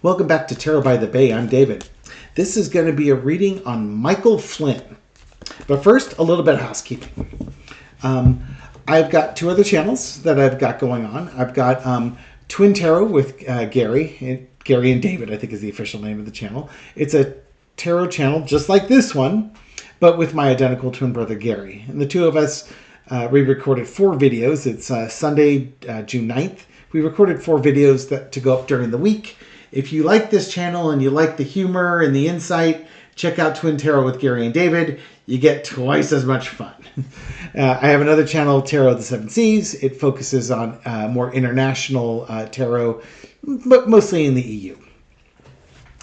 Welcome back to Tarot by the Bay. I'm David. This is going to be a reading on Michael Flynn. But first, a little bit of housekeeping. I've got two other channels that I've got going on. I've got Twin Tarot with Gary and David, I think is the official name of the channel. It's a tarot channel just like this one, but with my identical twin brother Gary. And the two of us, we recorded 4 videos. It's Sunday, June 9th. We recorded 4 videos to go up during the week. If you like this channel and you like the humor and the insight, check out Twin Tarot with Gary and David. You get twice as much fun. I have another channel, Tarot of the Seven Seas. It focuses on more international tarot, but mostly in the EU.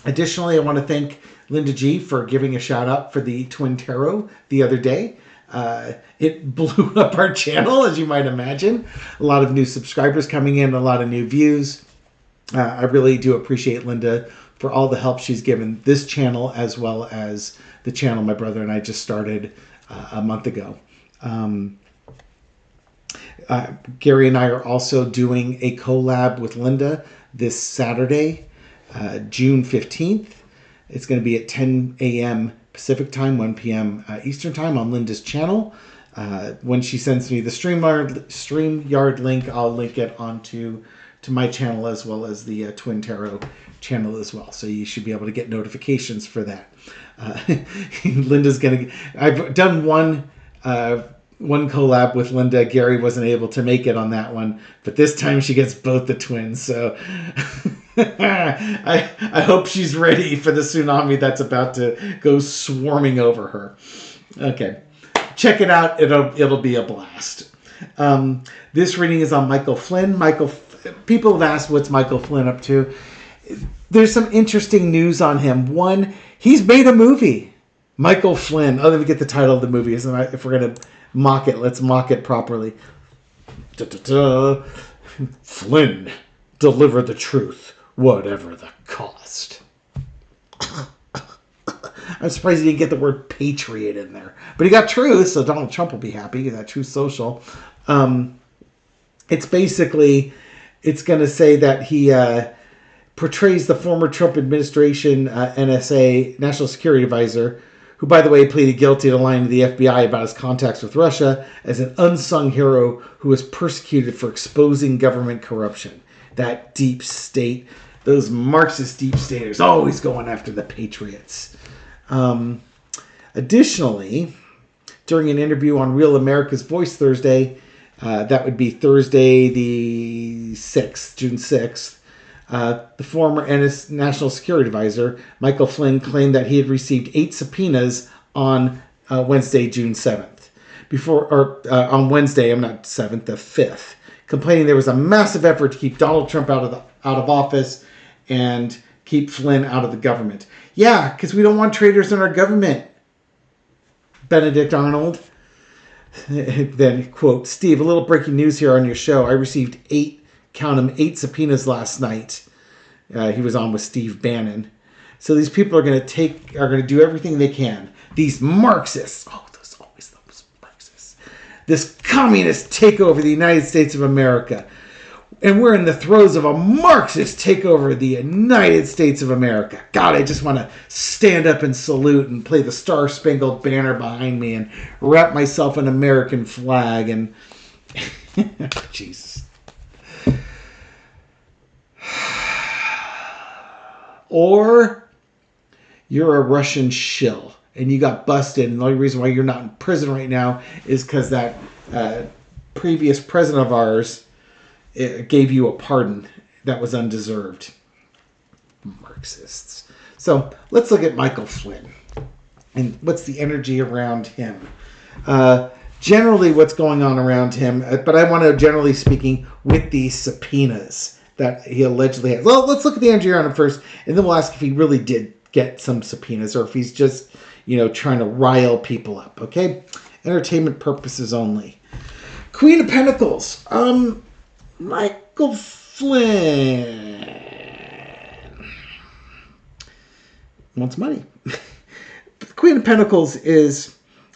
Additionally, I want to thank Linda G for giving a shout out for the Twin Tarot the other day. It blew up our channel, as you might imagine. A lot of new subscribers coming in, a lot of new views. I really do appreciate Linda for all the help she's given this channel as well as the channel my brother and I just started a month ago. Gary and I are also doing a collab with Linda this Saturday, June 15th. It's going to be at 10 a.m. Pacific time, 1 p.m. Eastern time on Linda's channel. When she sends me the StreamYard link, I'll link it onto my channel as well as the Twin Tarot channel as well. So you should be able to get notifications for that. Linda's going to... I've done one collab with Linda. Gary wasn't able to make it on that one, but this time she gets both the twins. So I hope she's ready for the tsunami that's about to go swarming over her. Okay, check it out. It'll be a blast. This reading is on Michael Flynn. People have asked what's Michael Flynn up to. There's some interesting news on him. One, he's made a movie. Michael Flynn. Oh, let me get the title of the movie. If we're going to mock it, let's mock it properly. Flynn, deliver the truth, whatever the cost. I'm surprised he didn't get the word patriot in there. But he got truth, so Donald Trump will be happy. That Truth Social. It's basically... It's going to say that he portrays the former Trump administration NSA, National Security Advisor, who, by the way, pleaded guilty to lying to the FBI about his contacts with Russia, as an unsung hero who was persecuted for exposing government corruption. That deep state, those Marxist deep staters, always going after the patriots. Additionally, during an interview on Real America's Voice Thursday, that would be Thursday the 6th, June 6th. The former National Security Advisor, Michael Flynn, claimed that he had received 8 subpoenas on Wednesday, June 7th. On Wednesday, I'm not 7th, the 5th, complaining there was a massive effort to keep Donald Trump out of office and keep Flynn out of the government. Yeah, because we don't want traitors in our government, Benedict Arnold. Then, quote, Steve, a little breaking news here on your show. I received 8 subpoenas last night. He was on with Steve Bannon. So these people are going to do everything they can. These Marxists, those Marxists. This communist takeover of the United States of America. And we're in the throes of a Marxist takeover of the United States of America. God, I just want to stand up and salute and play the Star-Spangled Banner behind me and wrap myself in an American flag and... Jesus. Or you're a Russian shill and you got busted, and the only reason why you're not in prison right now is because that previous president of ours gave you a pardon that was undeserved. Marxists. So let's look at Michael Flynn and what's the energy around him. Generally what's going on around him, but I want to, generally speaking, with these subpoenas that he allegedly has. Well, let's look at the energy around him first, and then we'll ask if he really did get some subpoenas or if he's just, trying to rile people up, okay? Entertainment purposes only. Queen of Pentacles. Michael Flynn wants money. The Queen of Pentacles is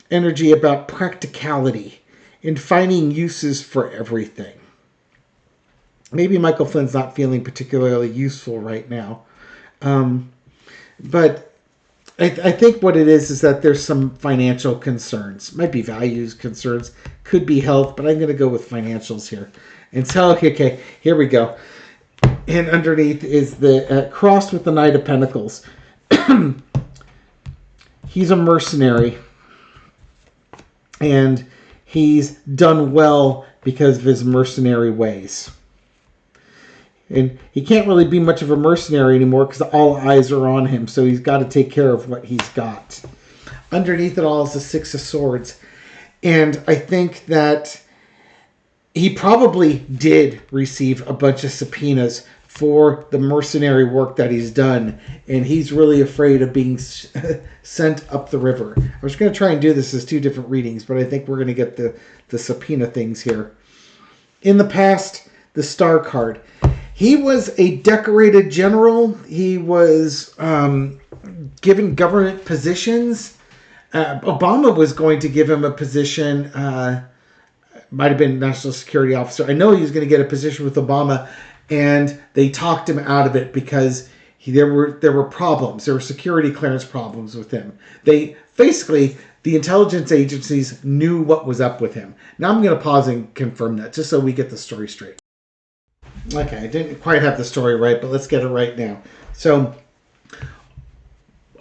energy about practicality and finding uses for everything. maybe Michael Flynn's not feeling particularly useful right now. But I think what it is that there's some financial concerns. Might be values concerns, could be health, but I'm going to go with financials here. And so, okay, here we go. And underneath is the crossed with the Knight of Pentacles. He's a mercenary, and he's done well because of his mercenary ways. And he can't really be much of a mercenary anymore because all eyes are on him. So he's got to take care of what he's got. Underneath it all is the Six of Swords. And I think that he probably did receive a bunch of subpoenas for the mercenary work that he's done. And he's really afraid of being sent up the river. I was going to try and do this as two different readings, but I think we're going to get the subpoena things here. In the past, the Star card. He was a decorated general. He was given government positions. Obama was going to give him a position. Might have been national security officer. I know he was going to get a position with Obama, and they talked him out of it because there were problems. There were security clearance problems with him. Basically, the intelligence agencies knew what was up with him. Now I'm going to pause and confirm that just so we get the story straight. Okay, I didn't quite have the story right, but let's get it right now. So,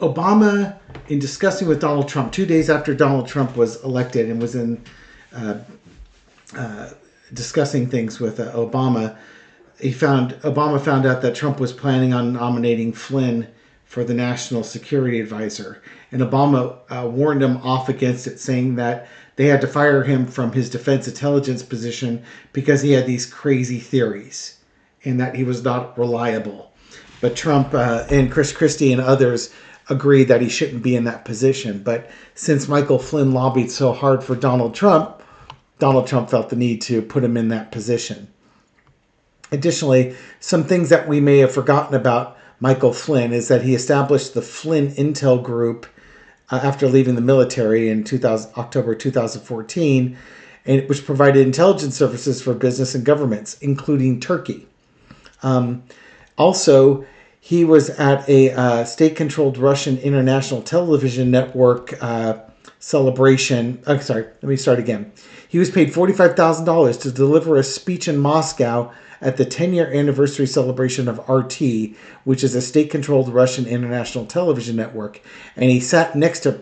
Obama, in discussing with Donald Trump, 2 days after Donald Trump was elected and was in discussing things with Obama, Obama found out that Trump was planning on nominating Flynn for the National Security Advisor. And Obama warned him off against it, saying that they had to fire him from his defense intelligence position because he had these crazy theories and that he was not reliable. But Trump and Chris Christie and others agreed that he shouldn't be in that position. But since Michael Flynn lobbied so hard for Donald Trump felt the need to put him in that position. Additionally, some things that we may have forgotten about Michael Flynn is that he established the Flynn Intel Group after leaving the military in October 2014, which provided intelligence services for business and governments, including Turkey. Also, he was at a state-controlled Russian international television network celebration. Let me start again. He was paid $45,000 to deliver a speech in Moscow at the 10-year anniversary celebration of RT, which is a state-controlled Russian international television network. And he sat next to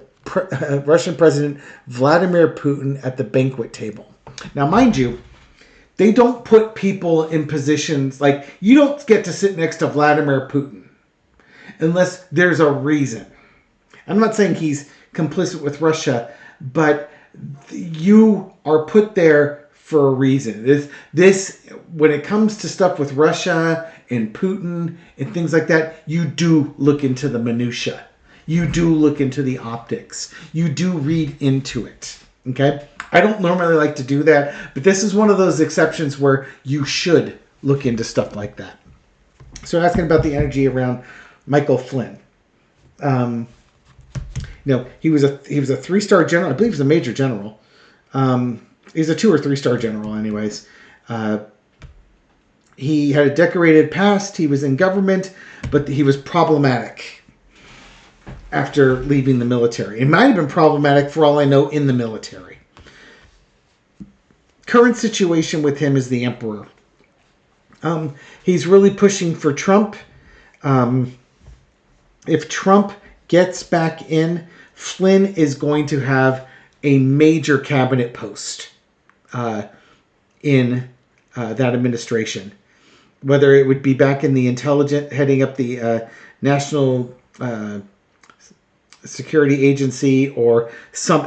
Russian President Vladimir Putin at the banquet table. Now, mind you, they don't put people in positions like you don't get to sit next to Vladimir Putin unless there's a reason. I'm not saying he's complicit with Russia, but you are put there for a reason. This when it comes to stuff with Russia and Putin and things like that, you do look into the minutia. You do look into the optics. You do read into it. Okay? I don't normally like to do that, but this is one of those exceptions where you should look into stuff like that. So asking about the energy around Michael Flynn. He was a 3-star general. I believe he was a major general. He's a 2 or 3-star general anyways. He had a decorated past. He was in government, but he was problematic after leaving the military. It might have been problematic, for all I know, in the military. Current situation with him is the Emperor. He's really pushing for Trump. If Trump gets back in, Flynn is going to have a major cabinet post in that administration. Whether it would be back in the intelligence, heading up the National Security Agency, or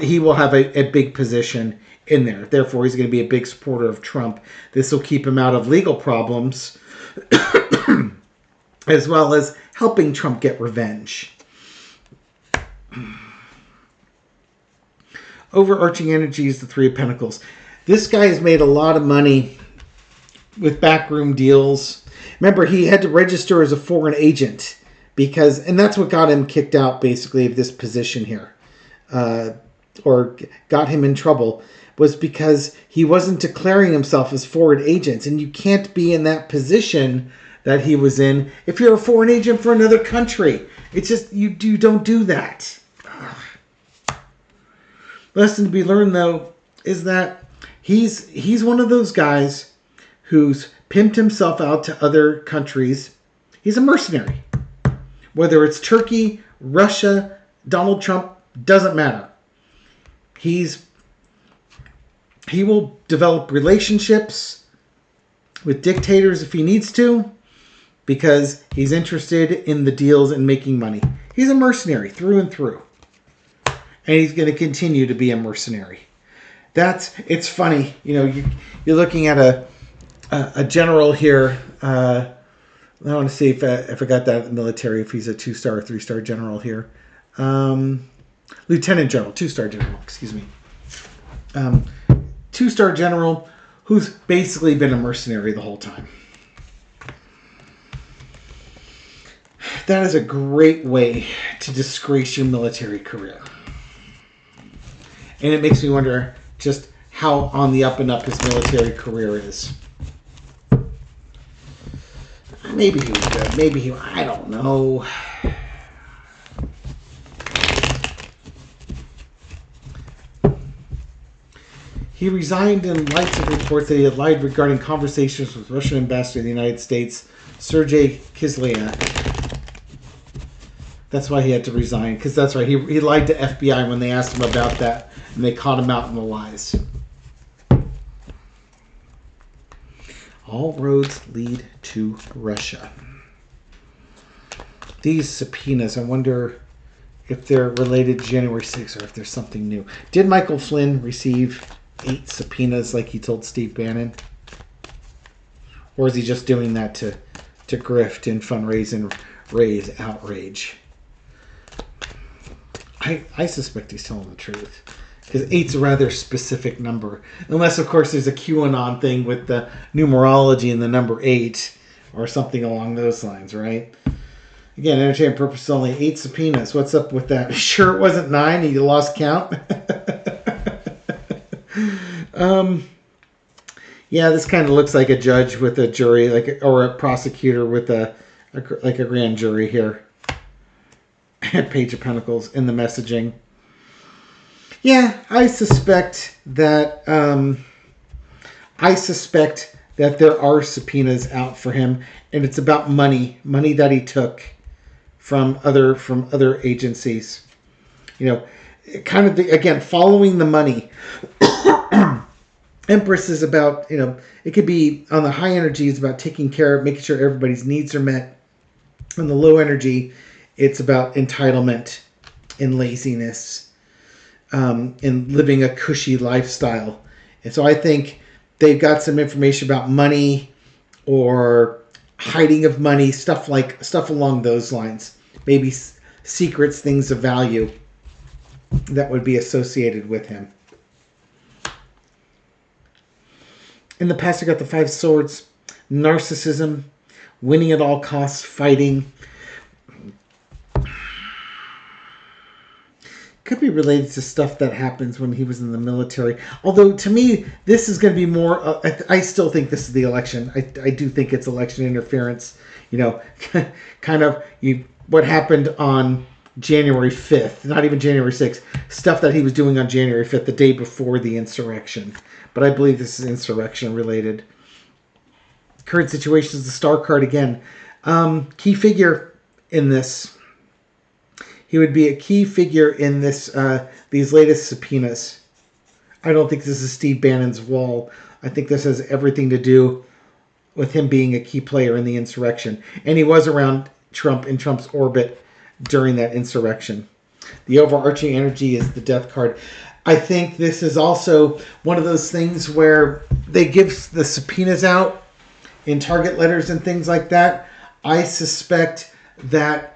he will have a big position in there. Therefore, he's going to be a big supporter of Trump. This will keep him out of legal problems, as well as helping Trump get revenge. Overarching energy is the Three of Pentacles. This guy has made a lot of money with backroom deals. Remember, he had to register as a foreign agent and that's what got him kicked out, basically, of this position here, or got him in trouble. was because he wasn't declaring himself as foreign agents. And you can't be in that position that he was in if you're a foreign agent for another country. It's just, you don't do that. Lesson to be learned, though, is that he's one of those guys who's pimped himself out to other countries. He's a mercenary. Whether it's Turkey, Russia, Donald Trump, doesn't matter. He will develop relationships with dictators if he needs to, because he's interested in the deals and making money. He's a mercenary through and through. And he's going to continue to be a mercenary. It's funny. You're looking at a general here. I want to see if I got that in the military, if he's a 2-star or 3-star general here. Lieutenant general, 2-star general, excuse me. 2-star general who's basically been a mercenary the whole time. That is a great way to disgrace your military career. And it makes me wonder just how on the up and up his military career is. Maybe he was good. I don't know. He resigned in light of reports that he had lied regarding conversations with Russian ambassador to the United States, Sergei Kislyak. That's why he had to resign, because that's right. He lied to FBI when they asked him about that, and they caught him out in the lies. All roads lead to Russia. These subpoenas, I wonder if they're related to January 6th or if there's something new. Did Michael Flynn receive 8 subpoenas like he told Steve Bannon? Or is he just doing that to grift and fundraise and raise outrage? I suspect he's telling the truth, because 8's a rather specific number. Unless, of course, there's a QAnon thing with the numerology and the number 8 or something along those lines, right? Again, entertainment purposes only. 8 subpoenas. What's up with that? Sure it wasn't 9? You lost count? Yeah, this kind of looks like a judge with a jury, or a prosecutor with a grand jury here. Page of Pentacles in the messaging. Yeah, I suspect that there are subpoenas out for him, and it's about money that he took from other agencies. Kind of again following the money. Empress is about, it could be on the high energy, it's about taking care of, making sure everybody's needs are met. On the low energy, it's about entitlement and laziness, and living a cushy lifestyle. And so I think they've got some information about money or hiding of money, stuff along those lines. Maybe secrets, things of value that would be associated with him. In the past, I got the 5 swords, narcissism, winning at all costs, fighting. Could be related to stuff that happens when he was in the military. Although, to me, this is going to be more... I still think this is the election. I do think it's election interference. Kind of what happened on January 5th. Not even January 6th. Stuff that he was doing on January 5th, the day before the insurrection. But I believe this is insurrection related. Current situation is the star card again. Key figure in this. He would be a key figure in these latest subpoenas. I don't think this is Steve Bannon's wall. I think this has everything to do with him being a key player in the insurrection. And he was around Trump, in Trump's orbit during that insurrection. The overarching energy is the death card. I think this is also one of those things where they give the subpoenas out in target letters and things like that. I suspect that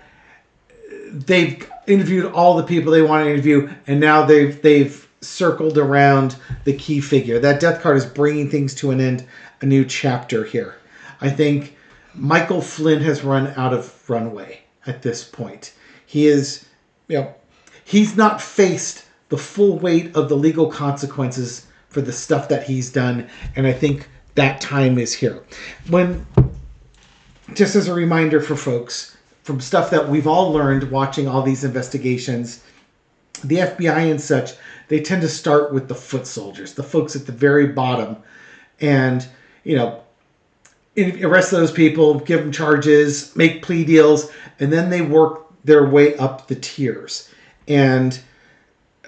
they've interviewed all the people they want to interview, and now they've circled around the key figure. That death card is bringing things to an end, a new chapter here. I think Michael Flynn has run out of runway at this point. He is, he's not faced the full weight of the legal consequences for the stuff that he's done, and I think that time is here. Just as a reminder for folks, from stuff that we've all learned watching all these investigations, the FBI and such, they tend to start with the foot soldiers, the folks at the very bottom, and, arrest those people, give them charges, make plea deals, and then they work their way up the tiers. And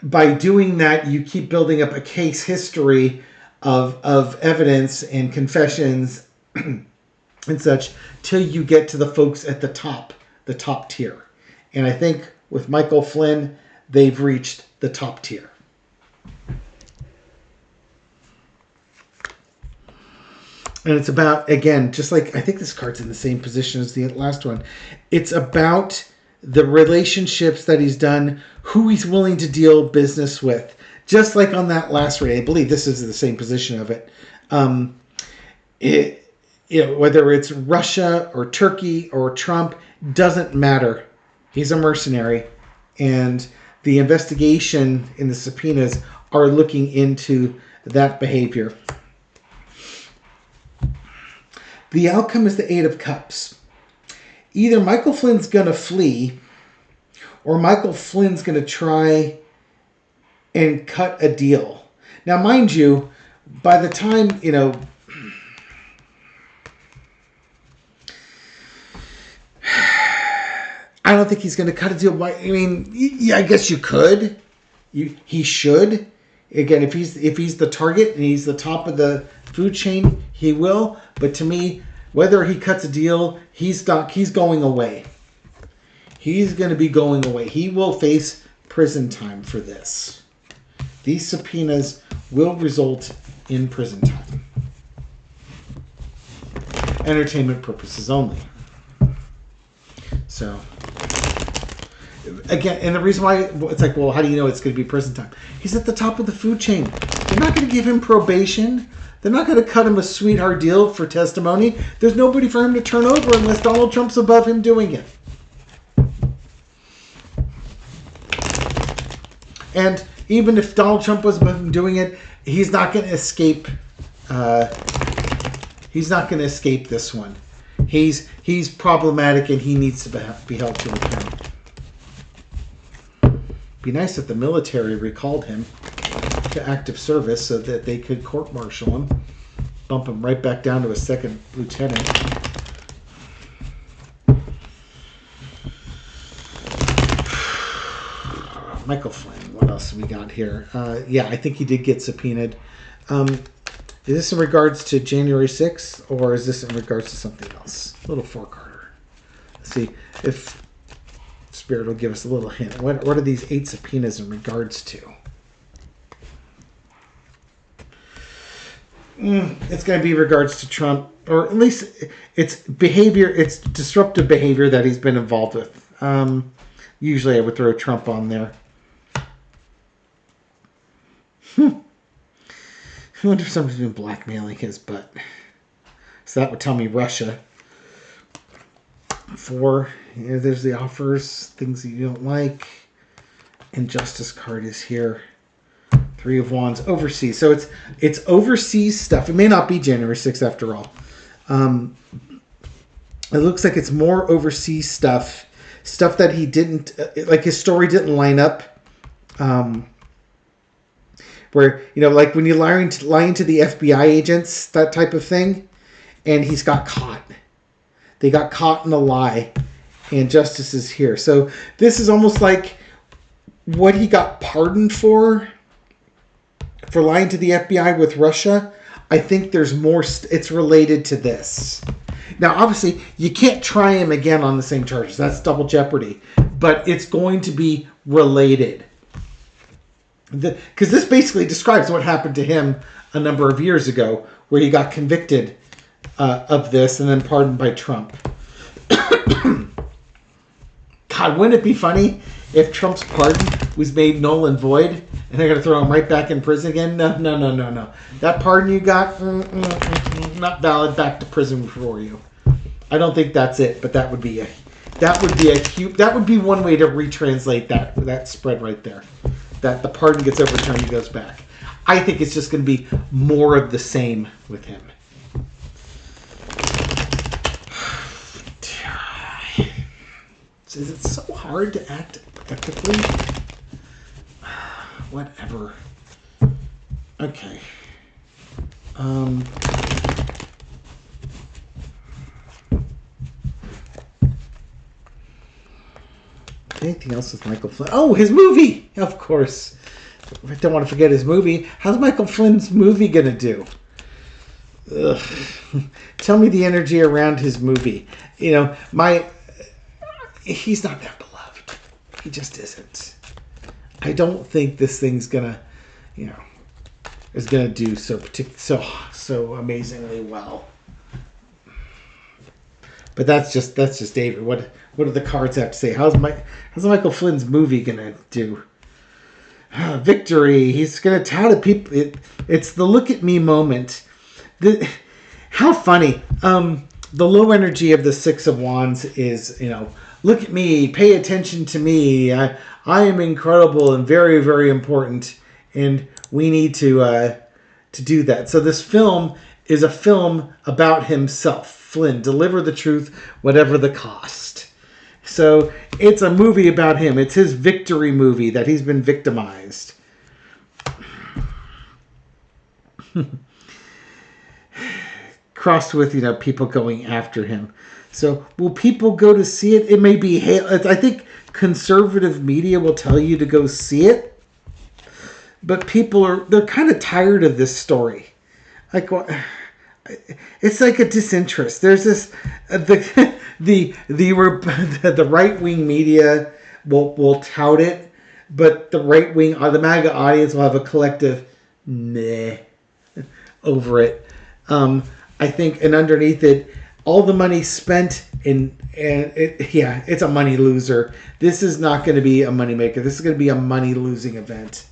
by doing that, you keep building up a case history of evidence and confessions and such till you get to the folks at the top tier. And I think with Michael Flynn, they've reached the top tier. And it's about, again, just like, I think this card's in the same position as the last one. It's about the relationships that he's done, who he's willing to deal business with. Just like on that last read, I believe this is the same position of it. Whether it's Russia or Turkey or Trump, doesn't matter. He's a mercenary. And the investigation in the subpoenas are looking into that behavior. The outcome is the Eight of Cups. Either Michael Flynn's going to flee, or Michael Flynn's going to try and cut a deal. Now, mind you, by the time, I don't think he's going to cut a deal. I mean, yeah, I guess you could. He should. Again, if he's the target and he's the top of the food chain, he will. But to me, whether he cuts a deal, he's going away. He's going to be going away. He will face prison time for this. These subpoenas will result in prison time. Entertainment purposes only. So, again, and the reason why it's like, well, how do you know it's going to be prison time? He's at the top of the food chain. They're not going to give him probation. They're not going to cut him a sweetheart deal for testimony. There's nobody for him to turn over unless Donald Trump's above him doing it. And even if Donald Trump was above him doing it, he's not going to escape. He's not going to escape this one. He's problematic and he needs to be held to account. Be nice if the military recalled him to active service so that they could court-martial him, bump him right back down to a second lieutenant. Michael Flynn, what else have we got here? Yeah, I think he did get subpoenaed. Is this in regards to January 6th, or is this in regards to something else? A little four-carder. Let's see if Spirit will give us a little hint. What are these 8 subpoenas in regards to? It's going to be regards to Trump, or at least it's behavior. It's disruptive behavior that he's been involved with. Usually I would throw Trump on there. I wonder if somebody's been blackmailing his butt. So that would tell me Russia. 4, there's the offers, things that you don't like. Injustice card is here. 3 of Wands, overseas. So it's overseas stuff. It may not be January 6th after all. It looks like it's more overseas stuff. Stuff that he didn't, like his story didn't line up. Where, like when you lying to the FBI agents, that type of thing. And he's got caught. They got caught in a lie. And justice is here. So this is almost like what he got pardoned for lying to the FBI with Russia. I think there's more. It's related to this. Now, obviously, you can't try him again on the same charges. That's double jeopardy. But it's going to be related. Because this basically describes what happened to him a number of years ago, where he got convicted of this and then pardoned by Trump. God, wouldn't it be funny if Trump's pardon was made null and void and they're going to throw him right back in prison again? No. That pardon you got, not valid, back to prison for you. I don't think that's it, but that would be one way to retranslate that spread right there. That the pardon gets overturned, he goes back. I think it's just going to be more of the same with him. Is it so hard to act ethically? Whatever. Okay. Anything else with Michael Flynn? Oh, his movie! Of course. I don't want to forget his movie. How's Michael Flynn's movie going to do? Ugh. Tell me the energy around his movie. You know, he's not that beloved. He just isn't. I don't think this thing's going to, is going to do so amazingly well. But that's just David. What do the cards have to say? How's Michael Flynn's movie gonna do? Victory. He's gonna tout at people. It's the look at me moment. How funny. The low energy of the Six of Wands is, look at me, pay attention to me. I am incredible and very, very important, and we need to do that. So this film is a film about himself. Flynn, deliver the truth, whatever the cost. So it's a movie about him. It's his victory movie that he's been victimized. Crossed with, people going after him. So will people go to see it? It may be, I think conservative media will tell you to go see it. But they're kind of tired of this story. Like, what? It's like a disinterest. There's this the right wing media will tout it, but the right wing or the MAGA audience will have a collective meh over it. I think, and underneath it, all the money spent it's a money loser. This is not going to be a money maker. This is going to be a money losing event.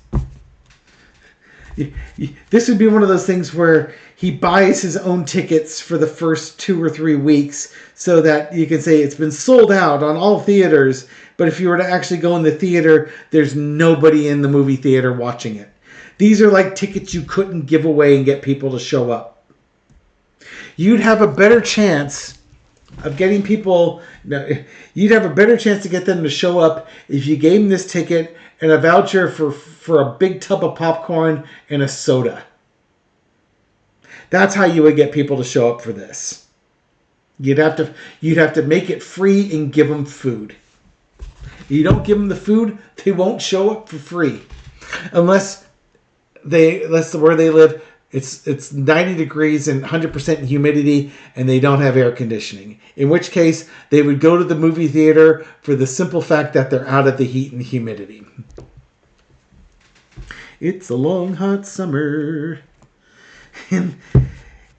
This would be one of those things where he buys his own tickets for the first 2 or 3 weeks so that you can say it's been sold out on all theaters. But if you were to actually go in the theater, there's nobody in the movie theater watching it. These are like tickets you couldn't give away and get people to show up. You'd have a better chance of getting people... You'd have a better chance to get them to show up if you gave them this ticket and a voucher for a big tub of popcorn and a soda. That's how you would get people to show up for this. You'd have to make it free and give them food. You don't give them the food, they won't show up for free, unless where they live it's 90 degrees and 100% humidity and they don't have air conditioning. In which case they would go to the movie theater for the simple fact that they're out of the heat and humidity. It's a long hot summer. And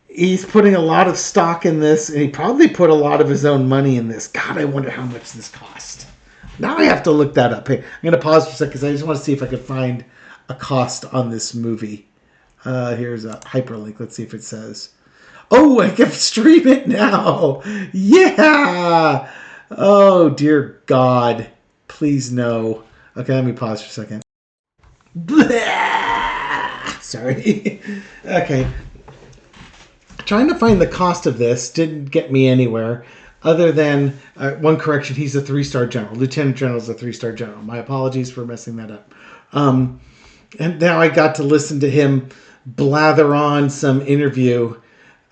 he's putting a lot of stock in this, and he probably put a lot of his own money in this. God, I wonder how much this cost. Now I have to look that up. Hey, I'm going to pause for a second because I just want to see if I can find a cost on this movie. Here's a hyperlink. Let's see if it says. Oh, I can stream it now. Yeah. Oh, dear God. Please no. Okay, let me pause for a second. Blah! Sorry. Okay. Trying to find the cost of this didn't get me anywhere other than one correction. He's a 3-star general. Lieutenant General is a 3-star general. My apologies for messing that up. And now I got to listen to him blather on some interview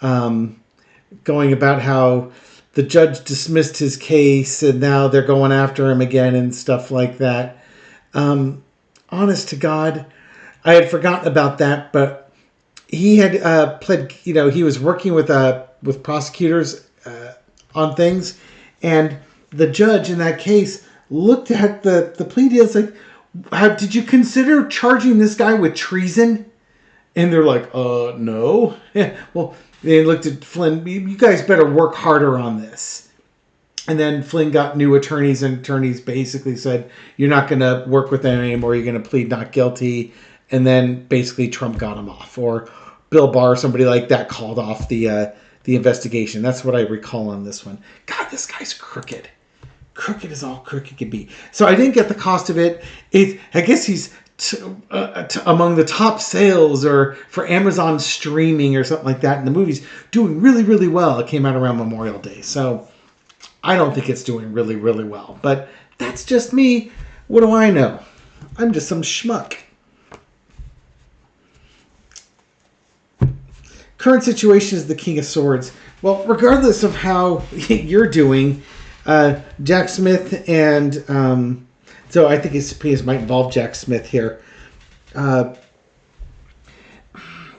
going about how the judge dismissed his case and now they're going after him again and stuff like that. Honest to God, I had forgotten about that, but he had pled, he was working with prosecutors on things, and the judge in that case looked at the plea deals like, did you consider charging this guy with treason? And they're like, no. Yeah, well, they looked at Flynn, you guys better work harder on this. And then Flynn got new attorneys, and attorneys basically said, you're not going to work with them anymore. You're going to plead not guilty. And then basically Trump got him off. Or Bill Barr, somebody like that, called off the investigation. That's what I recall on this one. God, this guy's crooked. Crooked as all crooked can be. So I didn't get the cost of it. I guess he's among the top sales or for Amazon streaming or something like that. And the movie's doing really, really well. It came out around Memorial Day. So I don't think it's doing really, really well. But that's just me. What do I know? I'm just some schmuck. Current situation is the King of Swords. Well, regardless of how you're doing, Jack Smith and so I think his subpoenas might involve Jack Smith here.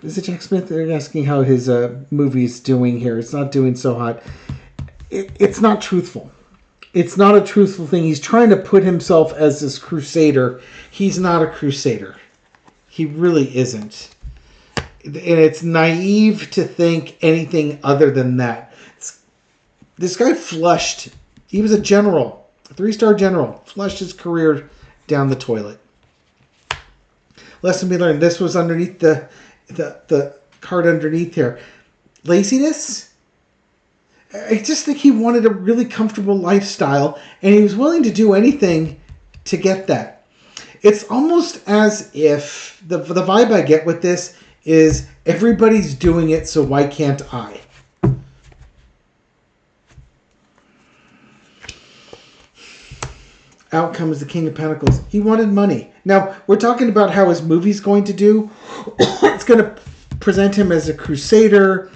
Is it Jack Smith? They're asking how his movie is doing here. It's not doing so hot. It's not truthful. It's not a truthful thing. He's trying to put himself as this crusader. He's not a crusader. He really isn't. And it's naive to think anything other than that. This guy flushed. He was a general, a 3-star general. Flushed his career down the toilet. Lesson we learned. This was underneath the card underneath here. Laziness? I just think he wanted a really comfortable lifestyle, and he was willing to do anything to get that. It's almost as if the vibe I get with this is everybody's doing it, so why can't I? Out comes the King of Pentacles. He wanted money. Now, we're talking about how his movie's going to do. It's going to present him as a crusader,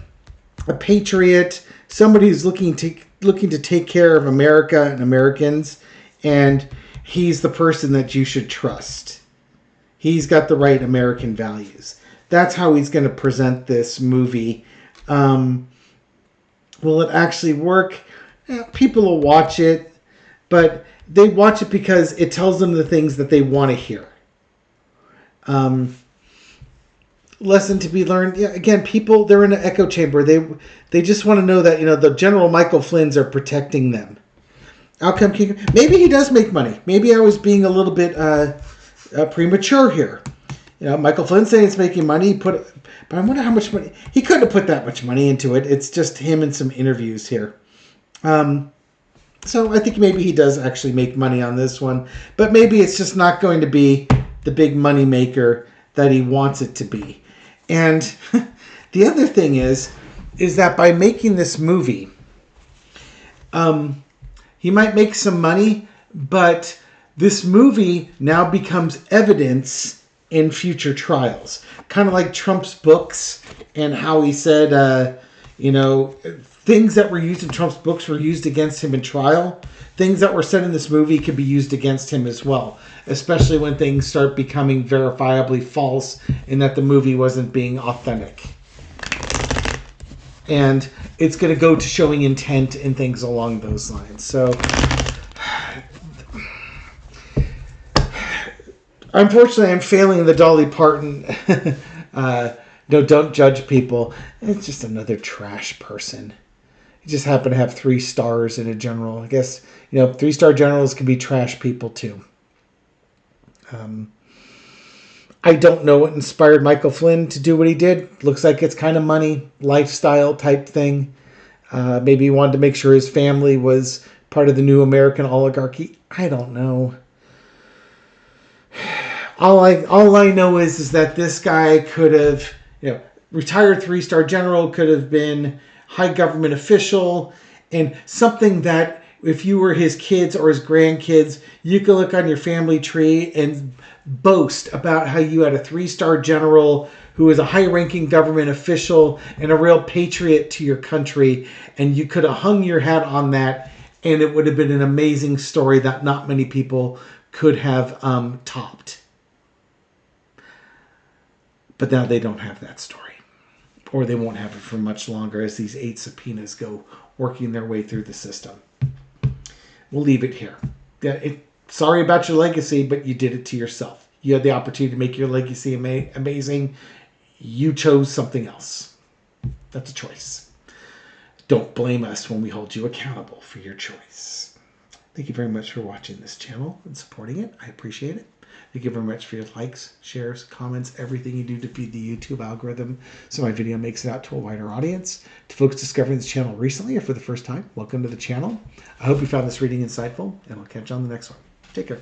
a patriot, somebody who's looking to take care of America and Americans, and he's the person that you should trust. He's got the right American values. That's how he's going to present this movie. Will it actually work? People will watch it, but they watch it because it tells them the things that they want to hear. Lesson to be learned. Yeah, again, people, they're in an echo chamber. They just want to know that, the General Michael Flynn's are protecting them. Outcome King. Maybe he does make money. Maybe I was being a little bit premature here. Michael Flynn saying he's making money. But I wonder how much money. He couldn't have put that much money into it. It's just him and some interviews here. So I think maybe he does actually make money on this one. But maybe it's just not going to be the big money maker that he wants it to be. And the other thing is that by making this movie, he might make some money, but this movie now becomes evidence in future trials. Kind of like Trump's books and how he said, things that were used in Trump's books were used against him in trial. Things that were said in this movie could be used against him as well, especially when things start becoming verifiably false and that the movie wasn't being authentic. And it's going to go to showing intent and things along those lines. So, unfortunately, I'm failing the Dolly Parton. No, don't judge people. It's just another trash person. He just happened to have 3 stars in a general. I guess, 3-star generals can be trash people too. I don't know what inspired Michael Flynn to do what he did. Looks like it's kind of money, lifestyle type thing. Maybe he wanted to make sure his family was part of the new American oligarchy. I don't know. All I know is that this guy could have, retired 3-star general, could have been high government official, and something that if you were his kids or his grandkids, you could look on your family tree and boast about how you had a 3-star general who was a high-ranking government official and a real patriot to your country, and you could have hung your hat on that, and it would have been an amazing story that not many people could have topped. But now they don't have that story. Or they won't have it for much longer as these 8 subpoenas go working their way through the system. We'll leave it here. Sorry about your legacy, but you did it to yourself. You had the opportunity to make your legacy amazing. You chose something else. That's a choice. Don't blame us when we hold you accountable for your choice. Thank you very much for watching this channel and supporting it. I appreciate it. Thank you very much for your likes, shares, comments, everything you do to feed the YouTube algorithm so my video makes it out to a wider audience. To folks discovering this channel recently or for the first time, welcome to the channel. I hope you found this reading insightful, and I'll catch you on the next one. Take care.